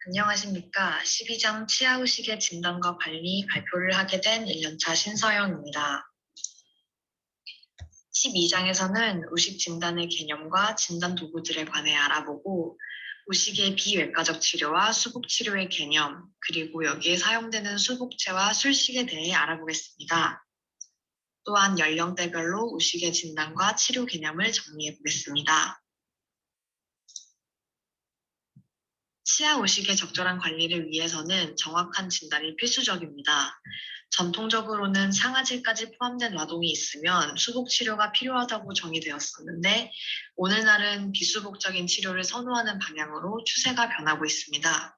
안녕하십니까. 12장 치아의식의 진단과 관리 발표를 하게 된 1년차 신서영입니다. 12장에서는 의식 진단의 개념과 진단 도구들에 관해 알아보고 의식의 비외과적 치료와 수복 치료의 개념, 그리고 여기에 사용되는 수복제와 술식에 대해 알아보겠습니다. 또한 연령대별로 의식의 진단과 치료 개념을 정리해 보겠습니다. 치아 의식의 적절한 관리를 위해서는 정확한 진단이 필수적입니다. 전통적으로는 상아질까지 포함된 와동이 있으면 수복 치료가 필요하다고 정의되었었는데, 오늘날은 비수복적인 치료를 선호하는 방향으로 추세가 변하고 있습니다.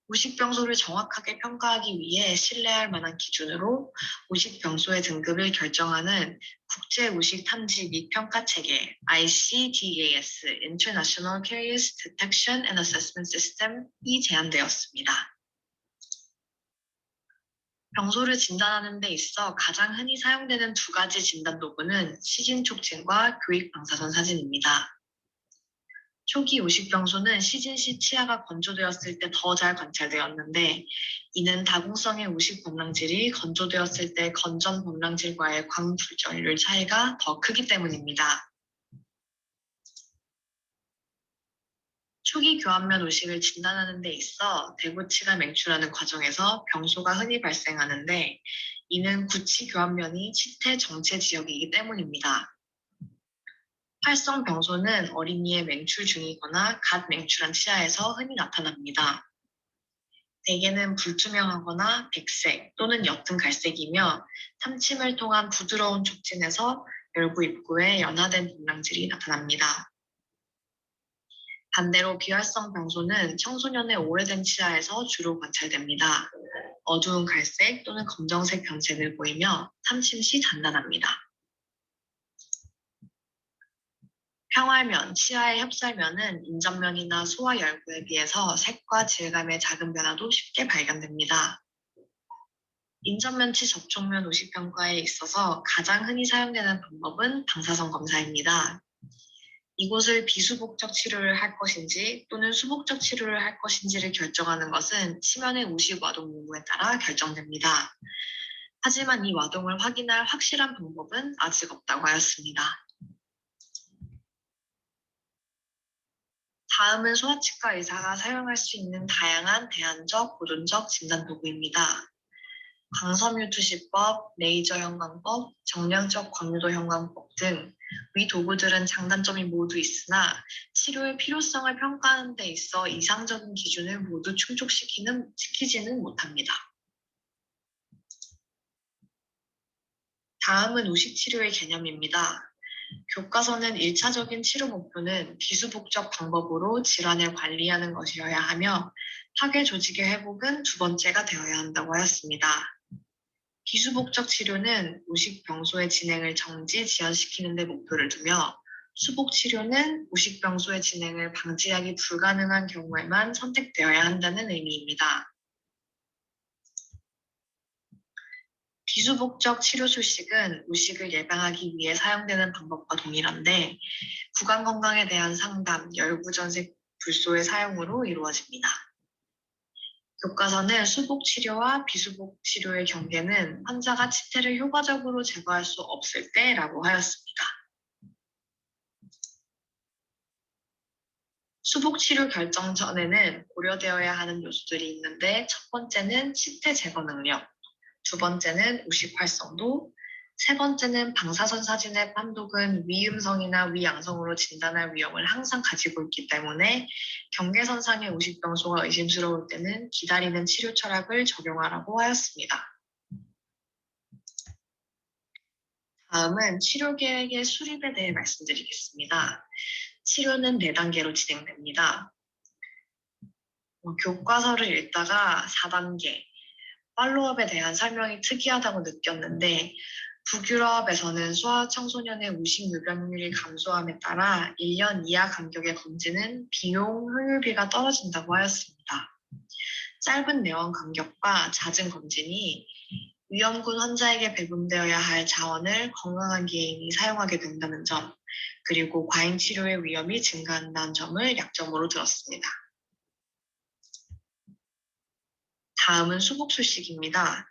의식병소를 정확하게 평가하기 위해 신뢰할 만한 기준으로 의식병소의 등급을 결정하는 국제의식탐지 및 평가 체계 ICDAS (International Caries Detection and Assessment System)이 제안되었습니다. 병소를 진단하는 데 있어 가장 흔히 사용되는 두 가지 진단 도구는 시진 촉진과 교익 방사선 사진입니다. 초기 의식병소는 시진시 치아가 건조되었을 때 더 잘 관찰되었는데, 이는 다공성의 의식 범랑질이 건조되었을 때 건전 범랑질과의 광불절률 차이가 더 크기 때문입니다. 초기 교환면 의식을 진단하는 데 있어 대구치가 맹출하는 과정에서 병소가 흔히 발생하는데, 이는 구치 교환면이 치태 정체 지역이기 때문입니다. 활성 병소는 어린이의 맹출 중이거나 갓 맹출한 치아에서 흔히 나타납니다. 대개는 불투명하거나 백색 또는 옅은 갈색이며, 삼침을 통한 부드러운 촉진에서 열구 입구에 연화된 분랑질이 나타납니다. 반대로 비활성 병소는 청소년의 오래된 치아에서 주로 관찰됩니다. 어두운 갈색 또는 검정색 변색을 보이며 삼침 시 단단합니다. 평활면, 치아의 협살면은 인접면이나 소화 열구에 비해서 색과 질감의 작은 변화도 쉽게 발견됩니다. 인접면치 접촉면 의식 평가에 있어서 가장 흔히 사용되는 방법은 방사선 검사입니다. 이곳을 비수복적 치료를 할 것인지 또는 수복적 치료를 할 것인지를 결정하는 것은 치면의 의식 와동 여부에 따라 결정됩니다. 하지만 이 와동을 확인할 확실한 방법은 아직 없다고 하였습니다. 다음은 소아치과 의사가 사용할 수 있는 다양한 대안적, 보존적 진단 도구입니다. 광섬유 투시법, 레이저 형광법, 정량적 광유도 형광법 등 위 도구들은 장단점이 모두 있으나 치료의 필요성을 평가하는 데 있어 이상적인 기준을 모두 충족시키지는 못합니다. 다음은 의식치료의 개념입니다. 교과서는 1차적인 치료 목표는 비수복적 방법으로 질환을 관리하는 것이어야 하며, 파괴 조직의 회복은 두 번째가 되어야 한다고 하였습니다. 비수복적 치료는 의식병소의 진행을 정지, 지연시키는 데 목표를 두며, 수복 치료는 의식병소의 진행을 방지하기 불가능한 경우에만 선택되어야 한다는 의미입니다. 비수복적 치료 술식은 의식을 예방하기 위해 사용되는 방법과 동일한데, 구강 건강에 대한 상담, 열구전색 불소의 사용으로 이루어집니다. 교과서는 수복 치료와 비수복 치료의 경계는 환자가 치태를 효과적으로 제거할 수 없을 때라고 하였습니다. 수복 치료 결정 전에는 고려되어야 하는 요소들이 있는데, 첫 번째는 치태 제거 능력, 두 번째는 의식 활성도, 세 번째는 방사선 사진의 판독은 위음성이나 위양성으로 진단할 위험을 항상 가지고 있기 때문에 경계선상의 의식병소가 의심스러울 때는 기다리는 치료 철학을 적용하라고 하였습니다. 다음은 치료 계획의 수립에 대해 말씀드리겠습니다. 치료는 4단계로 진행됩니다. 교과서를 읽다가 4단계, 팔로업에 대한 설명이 특이하다고 느꼈는데, 북유럽에서는 소아 청소년의 의식 유병률이 감소함에 따라 1년 이하 간격의 검진은 비용 효율비가 떨어진다고 하였습니다. 짧은 내원 간격과 잦은 검진이 위험군 환자에게 배분되어야 할 자원을 건강한 개인이 사용하게 된다는 점, 그리고 과잉 치료의 위험이 증가한다는 점을 약점으로 들었습니다. 다음은 수복 술식입니다.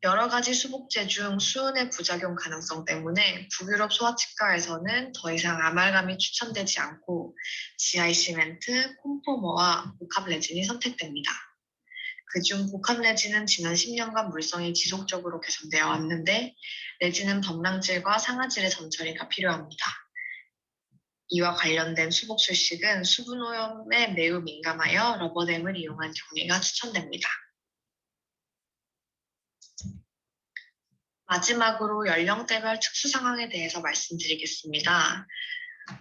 여러 가지 수복제 중 수은의 부작용 가능성 때문에 북유럽 소아치과에서는 더 이상 아말감이 추천되지 않고 GI 시멘트, 콤포머와 복합 레진이 선택됩니다. 그중 복합 레진은 지난 10년간 물성이 지속적으로 개선되어 왔는데 레진은 범랑질과 상아질의 전처리가 필요합니다. 이와 관련된 수복 술식은 수분 오염에 매우 민감하여 러버댐을 이용한 경리가 추천됩니다. 마지막으로 연령대별 특수 상황에 대해서 말씀드리겠습니다.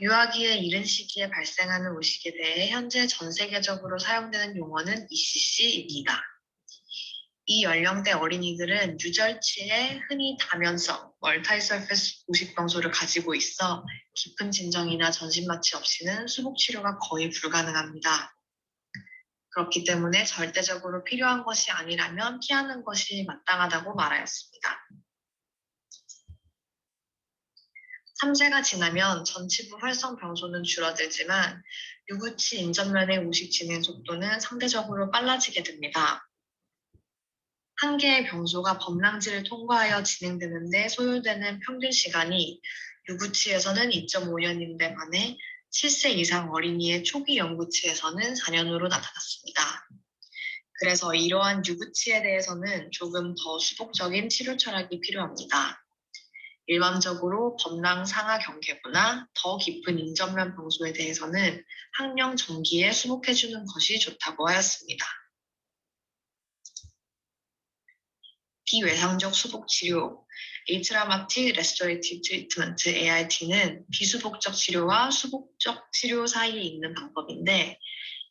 유아기에 이른 시기에 발생하는 우식에 대해 현재 전 세계적으로 사용되는 용어는 ECC입니다. 이 연령대 어린이들은 유절치에 흔히 다면성, 멀타이서페스 우식병소를 가지고 있어 깊은 진정이나 전신마취 없이는 수복치료가 거의 불가능합니다. 그렇기 때문에 절대적으로 필요한 것이 아니라면 피하는 것이 마땅하다고 말하였습니다. 3세가 지나면 전치부 활성 병소는 줄어들지만 유구치 인전면의 우식 진행 속도는 상대적으로 빨라지게 됩니다. 한 개의 병소가 범랑지를 통과하여 진행되는데 소요되는 평균 시간이 유구치에서는 2.5년인데 반해 7세 이상 어린이의 초기 영구치에서는 4년으로 나타났습니다. 그래서 이러한 유구치에 대해서는 조금 더 수복적인 치료 철학이 필요합니다. 일반적으로 범랑 상하 경계부나 더 깊은 인전면 병소에 대해서는 학령 정기에 수복해주는 것이 좋다고 하였습니다. 비외상적 수복 치료, Atraumatic Restorative Treatment, ART는 비수복적 치료와 수복적 치료 사이에 있는 방법인데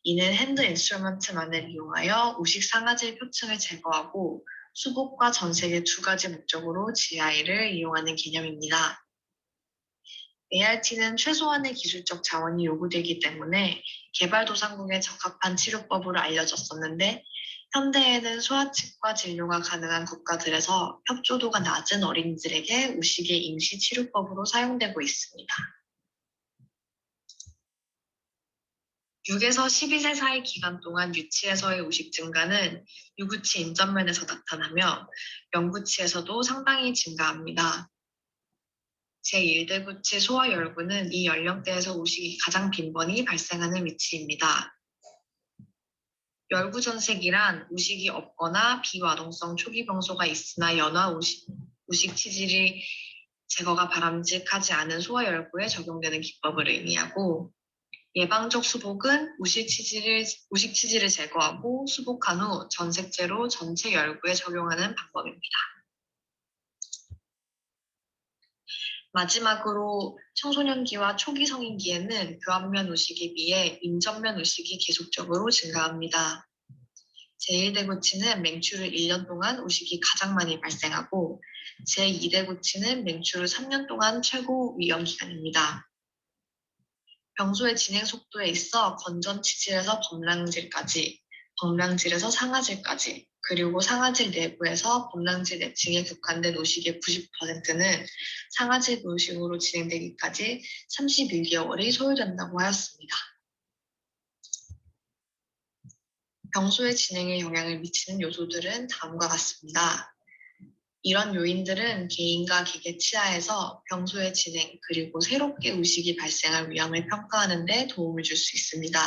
이는 핸드 인스트루먼트만을 이용하여 우식 상아질 표층을 제거하고 수복과 전색의 두 가지 목적으로 GI를 이용하는 개념입니다. ART는 최소한의 기술적 자원이 요구되기 때문에 개발도상국에 적합한 치료법으로 알려졌었는데 현대에는 소아치과 진료가 가능한 국가들에서 협조도가 낮은 어린이들에게 우식의 임시 치료법으로 사용되고 있습니다. 6에서 12세 사이 기간 동안 유치에서의 우식 증가는 유구치 인전면에서 나타나며 영구치에서도 상당히 증가합니다. 제1대구치 소아열구는 이 연령대에서 우식이 가장 빈번히 발생하는 위치입니다. 열구 전색이란 우식이 없거나 비와동성 초기 병소가 있으나 연화 우식 치질이 제거가 바람직하지 않은 소아열구에 적용되는 기법을 의미하고 예방적 수복은 우식 치질을 제거하고 수복한 후 전색제로 전체 열구에 적용하는 방법입니다. 마지막으로 청소년기와 초기 성인기에는 교환면 우식에 비해 인전면 우식이 계속적으로 증가합니다. 제1대구치는 맹추 후 1년 동안 우식이 가장 많이 발생하고 제2대구치는 맹추 후 3년 동안 최고 위험 기간입니다. 병소의 진행 속도에 있어 건전 치질에서 범랑질까지, 범랑질에서 상아질까지, 그리고 상아질 내부에서 범랑질 내층에 국한된 우식의 90%는 상아질 우식으로 진행되기까지 31개월이 소요된다고 하였습니다. 병소의 진행에 영향을 미치는 요소들은 다음과 같습니다. 이런 요인들은 개인과 개개 치아에서 병소의 진행 그리고 새롭게 우식이 발생할 위험을 평가하는 데 도움을 줄 수 있습니다.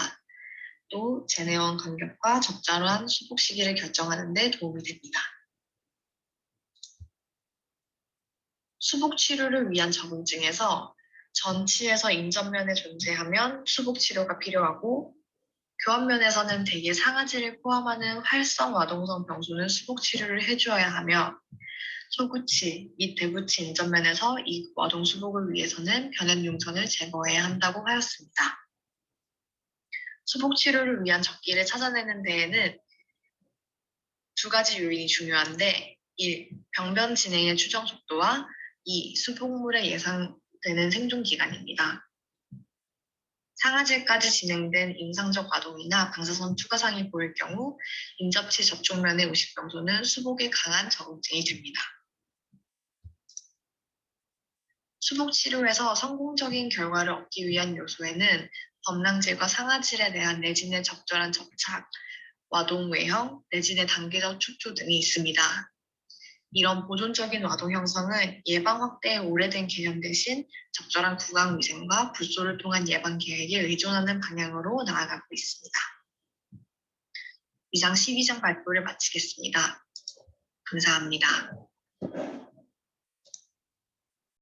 또 제네원 간격과 적절한 수복 시기를 결정하는 데 도움이 됩니다. 수복 치료를 위한 적응증에서 전치에서 인전면에 존재하면 수복 치료가 필요하고 교환면에서는 대개 상아지를 포함하는 활성 와동성 병소는 수복 치료를 해주어야 하며 소구치 및 대구치 인전면에서 이 와동 수복을 위해서는 변엔 융선을 제거해야 한다고 하였습니다. 수복 치료를 위한 적기를 찾아내는 데에는 두 가지 요인이 중요한데 1. 병변 진행의 추정 속도와 2. 수복물의 예상되는 생존 기간입니다. 상아질까지 진행된 임상적 와동이나 방사선 투과상이 보일 경우 인접치 접촉면의 우식병소는 수복에 강한 적응증이 됩니다. 수복 치료에서 성공적인 결과를 얻기 위한 요소에는 범랑질과 상아질에 대한 내진의 적절한 접착, 와동 외형, 내진의 단계적 축소 등이 있습니다. 이런 보존적인 와동 형성은 예방 확대의 오래된 개념 대신 적절한 구강 위생과 붓소를 통한 예방 계획에 의존하는 방향으로 나아가고 있습니다. 이상 12장 발표를 마치겠습니다. 감사합니다.